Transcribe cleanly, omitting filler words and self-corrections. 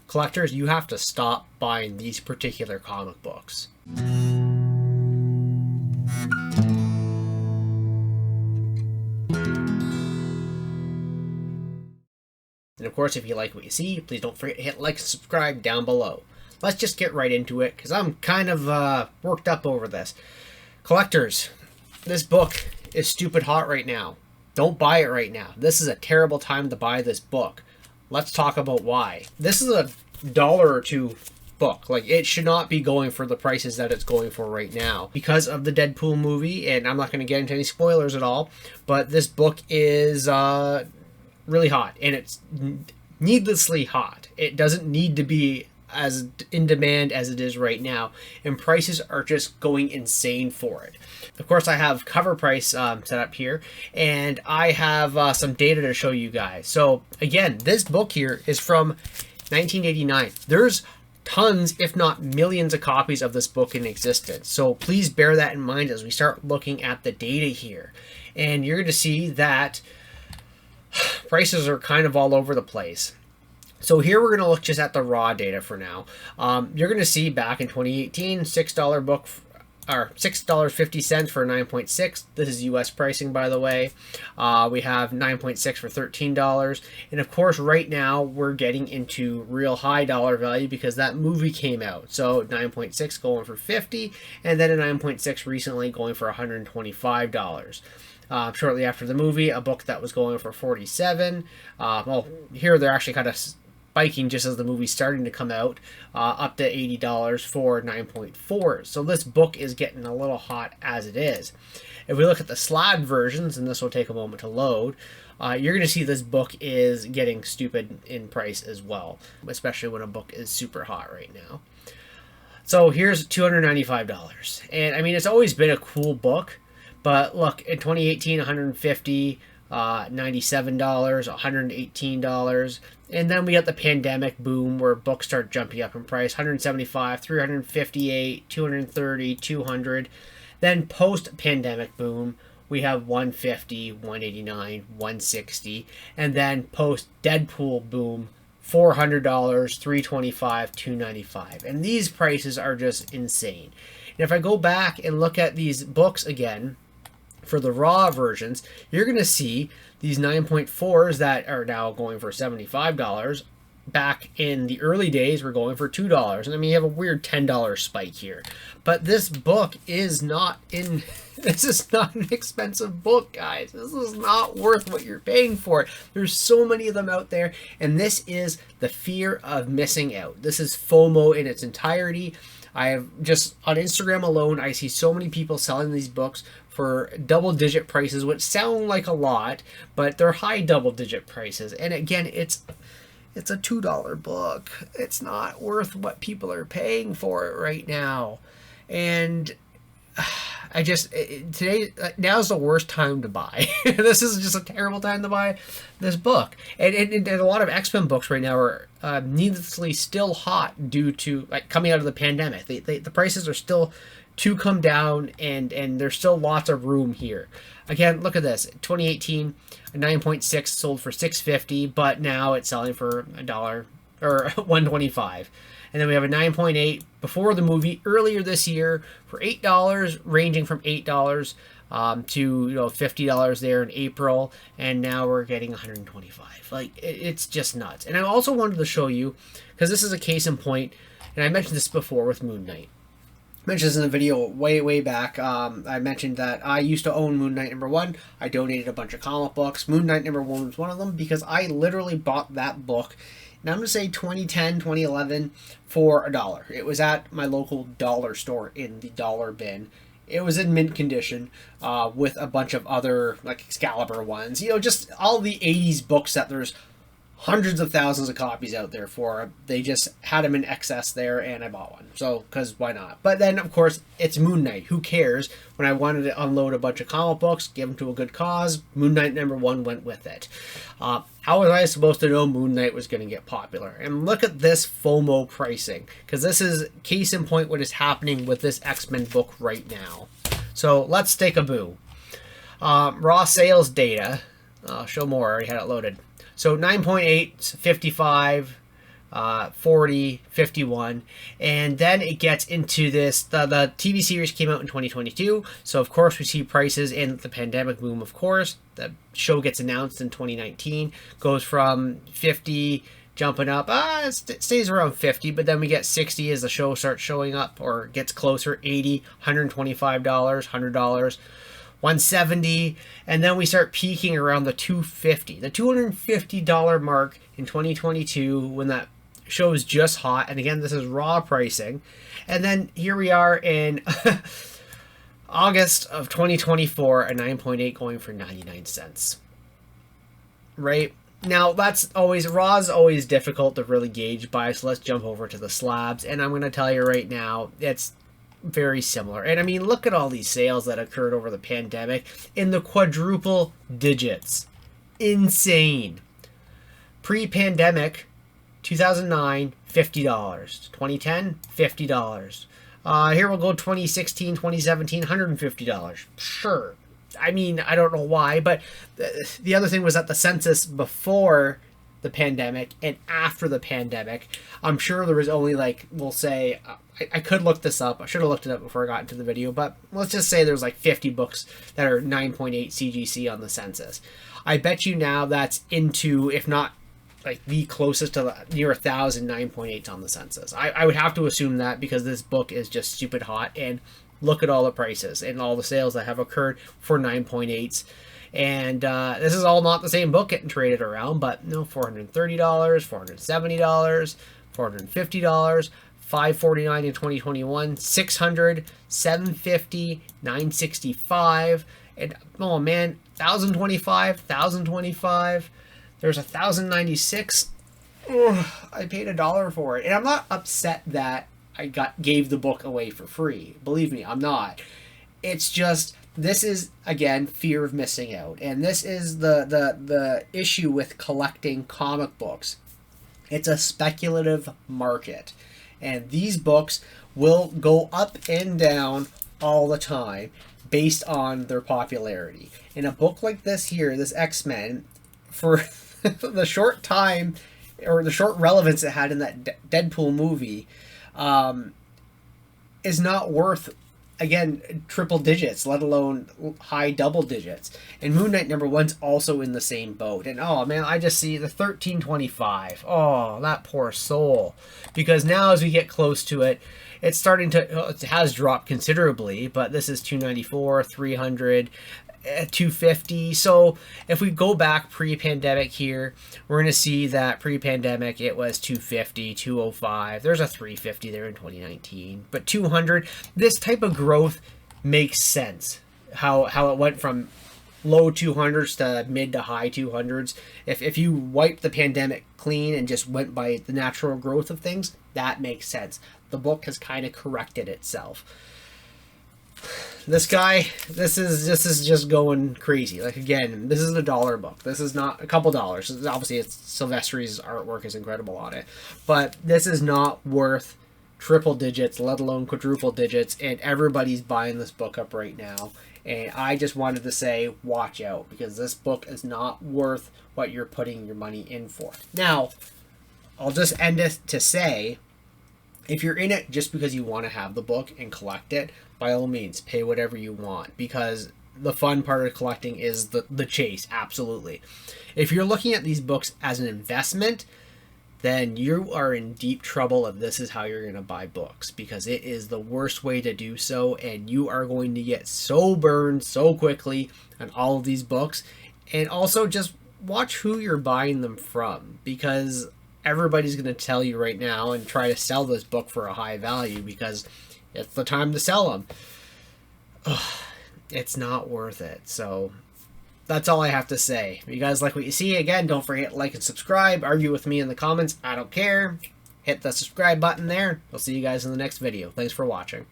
collectors, you have to stop buying these particular comic books. And of course, if you like what you see, please don't forget to hit like and subscribe down below. Let's just get right into it, because I'm kind of worked up over this. Collectors, this book is stupid hot right now. Don't buy it right now. This is a terrible time to buy this book. Let's talk about why. This is a $1 or $2 book. Like, it should not be going for the prices that it's going for right now because of the Deadpool movie, and I'm not going to get into any spoilers at all, but this book is really hot, and it's needlessly hot. It doesn't need to be as in demand as it is right now, and prices are just going insane for it. Of course, I have cover price set up here, and I have some data to show you guys. So again, this book here is from 1989. There's tons, if not millions, of copies of this book in existence. So please bear that in mind as we start looking at the data here. And you're going to see that prices are kind of all over the place. So here we're going to look just at the raw data for now. You're going to see back in 2018, $6 book, or $6.50 for a 9.6. This is US pricing, by the way. We have 9.6 for $13. And of course, right now we're getting into real high dollar value because that movie came out. So 9.6 going for $50, and then a 9.6 recently going for $125. Shortly after the movie, a book that was going for $47. Well, here they're actually kind of spiking just as the movie's starting to come out, up to $80 for 9.4. So this book is getting a little hot as it is. If we look at the slab versions, and this will take a moment to load, you're going to see this book is getting stupid in price as well, especially when a book is super hot right now. So here's $295. And I mean, it's always been a cool book, but look, in 2018, $150, $97, $118, and then we got the pandemic boom where books start jumping up in price, $175, $358, $230, $200. Then post-pandemic boom, we have $150, $189, $160, and then post-Deadpool boom, $400, $325, $295. And these prices are just insane. And if I go back and look at these books again, for the raw versions, you're going to see these 9.4s that are now going for $75. Back in the early days, we're going for $2. And I mean, you have a weird $10 spike here. But this book is not in... This is not an expensive book, guys. This is not worth what you're paying for it. There's so many of them out there. And this is the fear of missing out. This is FOMO in its entirety. I have just on Instagram alone, I see so many people selling these books for double-digit prices, which sound like a lot, but they're high double-digit prices. And again, it's a $2 book. It's not worth what people are paying for it right now. And I just, today, now's the worst time to buy. This is just a terrible time to buy this book. And a lot of X-Men books right now are needlessly still hot due to, like, coming out of the pandemic. The prices are still to come down, and there's still lots of room here. Again, look at this. 2018, a 9.6 sold for $6.50, but now it's selling for $1 or $125. And then we have a 9.8 before the movie earlier this year for $8, ranging from $8 to $50 there in April, and now we're getting $125. Like, it's just nuts. And I also wanted to show you, because this is a case in point, and I mentioned this before with Moon Knight. I mentioned this in a video way back. I mentioned that I used to own Moon Knight #1. I donated a bunch of comic books. Moon Knight #1 was one of them because I literally bought that book, and I'm going to say 2010, 2011, for $1. It was at my local dollar store in the dollar bin. It was in mint condition with a bunch of other, like, Excalibur ones. Just all the 80s books that there's hundreds of thousands of copies out there for. They just had them in excess there, and I bought one. So, because why not? But then, of course, it's Moon Knight. Who cares? When I wanted to unload a bunch of comic books, give them to a good cause, Moon Knight #1 went with it. How was I supposed to know Moon Knight was going to get popular? And look at this FOMO pricing, because this is case in point what is happening with this X-Men book right now. So, let's take a boo. Raw sales data. I'll show more. I already had it loaded. So 9.8, 55, 40, 51, and then it gets into this, the TV series came out in 2022, so of course we see prices in the pandemic boom. Of course, the show gets announced in 2019, goes from 50 jumping up, it stays around 50, but then we get 60 as the show starts showing up or gets closer, 80, $125, $100, 170, and then we start peaking around the $250 mark in 2022 when that show is just hot. And again, this is raw pricing. And then here we are in August of 2024, a 9.8 going for 99 cents. Right? Now, that's always, raw is always difficult to really gauge by, so let's jump over to the slabs. And I'm going to tell you right now, it's very similar. And I mean, look at all these sales that occurred over the pandemic in the quadruple digits. Insane. Pre-pandemic, 2009, $50. 2010, $50. Here we'll go 2016, 2017, $150. Sure. I mean, I don't know why, but the other thing was that the census before the pandemic and after the pandemic, I'm sure there was only, like, we'll say, I could look this up. I should have looked it up before I got into the video, but let's just say there's like 50 books that are 9.8 CGC on the census. I bet you now that's into, if not like the closest to near 1,000 9.8s on the census. I would have to assume that because this book is just stupid hot, and look at all the prices and all the sales that have occurred for 9.8s. And this is all not the same book getting traded around, but no, $430, $470, $450, $549 in 2021, $600, $750, $965, and oh man, $1,025, $1,025. There's $1,096. I paid $1 for it, and I'm not upset that I gave the book away for free. Believe me, I'm not. It's just, this is again fear of missing out, and this is the issue with collecting comic books. It's a speculative market, and these books will go up and down all the time based on their popularity. In a book like this here, this X-Men, for the short time or the short relevance it had in that Deadpool movie, is not worth, again, triple digits, let alone high double digits. And Moon Knight #1's also in the same boat. And oh man, I just see the 1325. Oh, that poor soul. Because now as we get close to it, it's starting to, it has dropped considerably, but this is 294, 300, 250. So if we go back pre-pandemic here, we're going to see that pre-pandemic it was 250, 205. There's a 350 there in 2019, but 200. This type of growth makes sense. How it went from low 200s to mid to high 200s. If you wipe the pandemic clean and just went by the natural growth of things, that makes sense. The book has kind of corrected itself. This guy, this is just going crazy. Like, again, this is a $1 book. This is not a couple dollars. Obviously, it's Silvestri's artwork is incredible on it, but this is not worth triple digits, let alone quadruple digits. And everybody's buying this book up right now. And I just wanted to say, watch out, because this book is not worth what you're putting your money in for. Now, I'll just end it to say, if you're in it just because you want to have the book and collect it, by all means, pay whatever you want, because the fun part of collecting is the chase, absolutely. If you're looking at these books as an investment, then you are in deep trouble if this is how you're going to buy books, because it is the worst way to do so, and you are going to get so burned so quickly on all of these books. And also just watch who you're buying them from, because everybody's going to tell you right now and try to sell this book for a high value because it's the time to sell them. Ugh, it's not worth it. So that's all I have to say. If you guys like what you see, again, don't forget to like and subscribe. Argue with me in the comments. I don't care. Hit the subscribe button there. I'll see you guys in the next video. Thanks for watching.